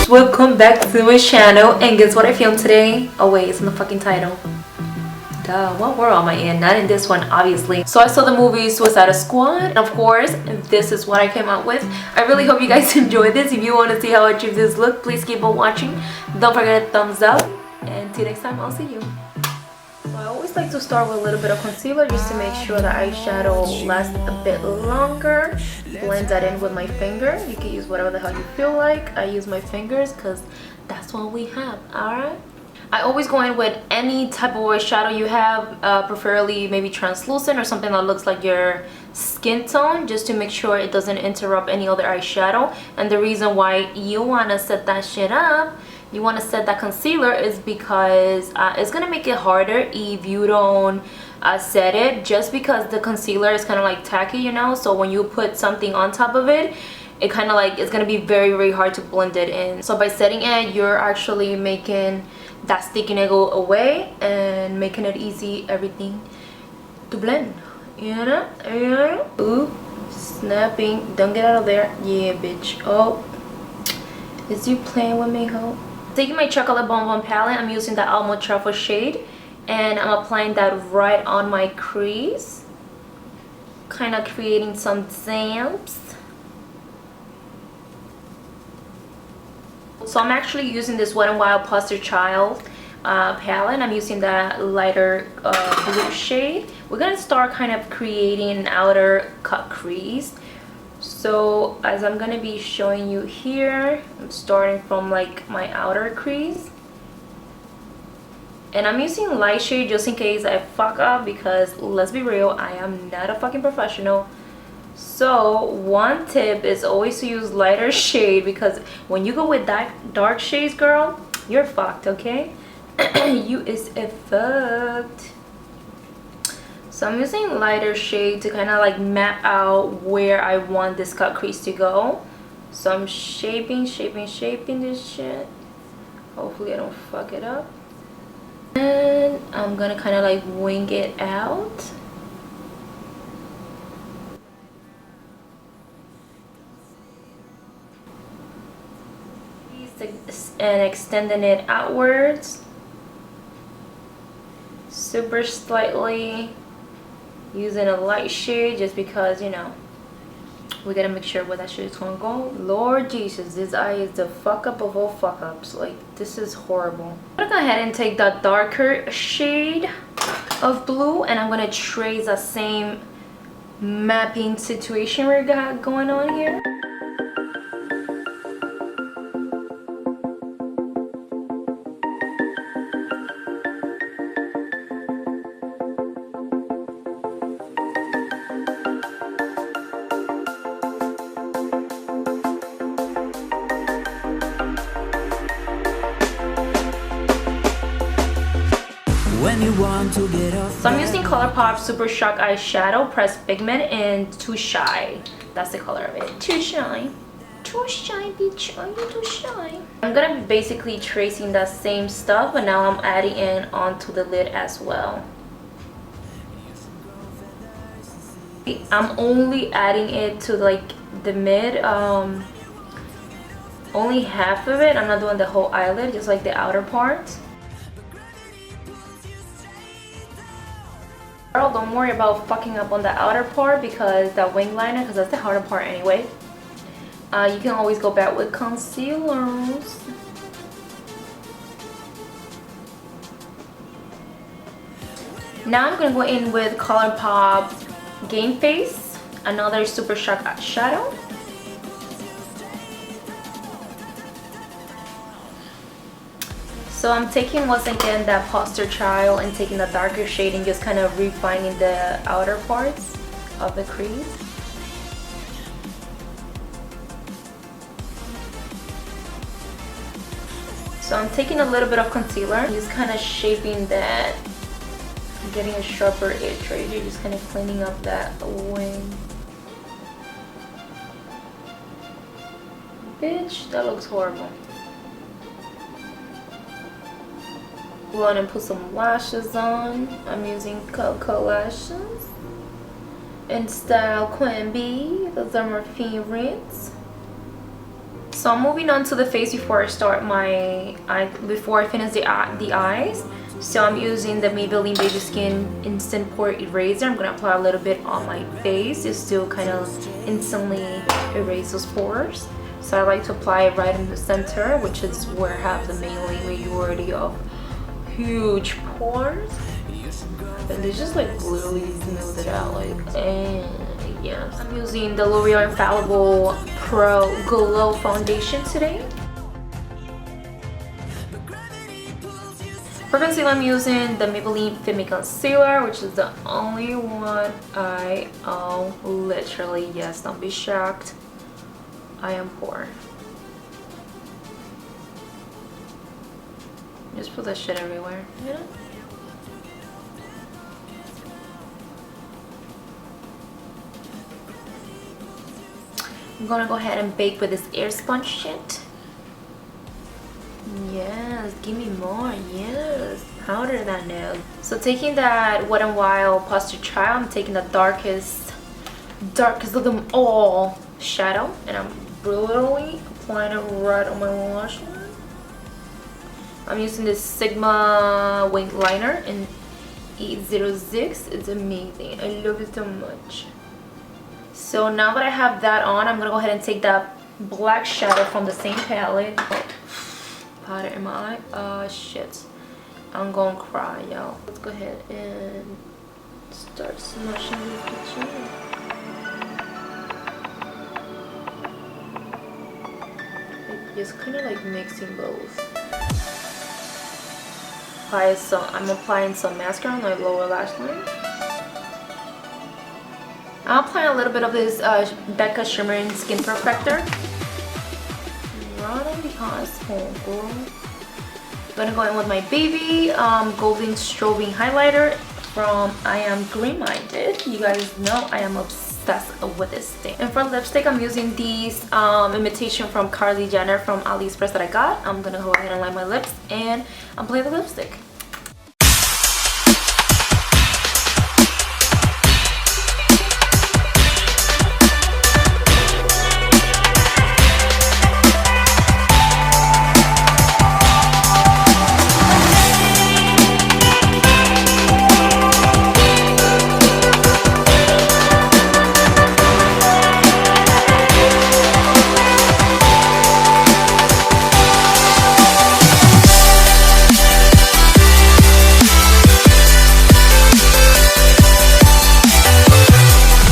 babes, welcome back to my channel. And guess what I filmed today? Oh wait, it's in the fucking title. Duh, what world am I in? Not in this one, obviously. So I saw the movie Suicide Squad, and of course this is what I came out with. I really hope you guys enjoyed this. If you want to see how I achieve this look, please keep on watching. Don't forget to thumbs up, and till next time, I'll see you. So I always like to start with a little bit of concealer just to make sure the eyeshadow lasts a bit longer. Blend that in with my finger. You can use whatever the hell you feel like. I use my fingers because that's what we have. Alright, I always go in with any type of eyeshadow you have, preferably maybe translucent or something that looks like your skin tone, just to make sure it doesn't interrupt any other eyeshadow. And the reason why you want to set that shit up, you want to set that concealer, is because it's gonna make it harder if you don't set it, just because the concealer is kind of like tacky, you know. So when you put something on top of it, it kind of like, it's gonna be very hard to blend it in. So by setting it, you're actually making that stickiness go away and making it easy everything to blend, you know. Ooh, snapping, don't get out of there. Yeah, bitch. Oh, is you playing with me, ho? Taking my chocolate bonbon palette, I'm using the almond truffle shade, and I'm applying that right on my crease, kind of creating some damps. So I'm actually using this WetNWild Poster Child palette. I'm using that lighter blue shade. We're gonna start kind of creating an outer cut crease. So as I'm gonna be showing you here, I'm starting from like my outer crease, and I'm using light shade just in case I fuck up, because let's be real, I am not a fucking professional. So one tip is always to use lighter shade, because when you go with that dark shades, girl, you're fucked, okay? You is a fucked. So I'm using lighter shade to kind of like map out where I want this cut crease to go. So I'm shaping this shit. Hopefully I don't fuck it up. And I'm gonna kind of like wing it out. And extending it outwards. Super slightly. Using a light shade just because, you know, we gotta make sure where that shade is gonna go. Lord Jesus, this eye is the fuck up of all fuck ups. Like, this is horrible. I'm gonna go ahead and take that darker shade of blue, and I'm gonna trace the same mapping situation we got going on here. So I'm using Colourpop Super Shock Eyeshadow Pressed Pigment in Too Shy. That's the color of it. Too Shy. Too shy, bitch. Are you too shy? I'm gonna be basically tracing that same stuff, but now I'm adding in onto the lid as well. I'm only adding it to like the mid, only half of it. I'm not doing the whole eyelid, just like the outer part. Girl, don't worry about fucking up on the outer part, because that wing liner, because that's the harder part anyway. You can always go back with concealers. Now I'm gonna go in with Colourpop Game Face, another Super Shock Eyeshadow. So I'm taking once again that Poster Child and taking the darker shade and just kind of refining the outer parts of the crease. So I'm taking a little bit of concealer, just kind of shaping that, getting a sharper edge right here, just kind of cleaning up that wing. Bitch, that looks horrible. Go on and put some lashes on. I'm using Koko lashes in style Queen Bee. Those are my favorites. So I'm moving on to the face before I start before I finish the eyes. So I'm using the Maybelline Baby Skin Instant Pore Eraser. I'm gonna apply a little bit on my face just to kind of instantly erase those pores. So I like to apply it right in the center, which is where I have the majority of huge pores. And they just like literally smooth it out, like, and yeah. I'm using the Loreal Infallible Pro Glow Foundation today. For concealer, I'm using the Maybelline FIT ME Concealer, which is the only one I own. Literally, yes, don't be shocked. I am poor. Just put that shit everywhere, you know? I'm gonna go ahead and bake with this air sponge shit. Yes, give me more. Yes, powder that nose. So taking that WetNWild Poster Child, I'm taking the darkest of them all shadow, and I'm brutally applying it right on my lash line. I'm using this Sigma wing liner in 806. It's amazing. I love it so much. So now that I have that on, I'm gonna go ahead and take that black shadow from the same palette. Powder in my eye. Oh shit, I'm gonna cry, y'all. Let's go ahead and start smashing this bitch in. Just kind of like mixing both. I'm applying some mascara on my lower lash line. I'm applying a little bit of this Becca Shimmering Skin Perfector. Right on the hot girl. I'm gonna go in with my baby golden strobing highlighter from I Am Green Minded. You guys know I am obsessed with this thing. And for lipstick, I'm using these imitation from Kylie Jenner from AliExpress that I got. I'm gonna go ahead and line my lips and apply the lipstick.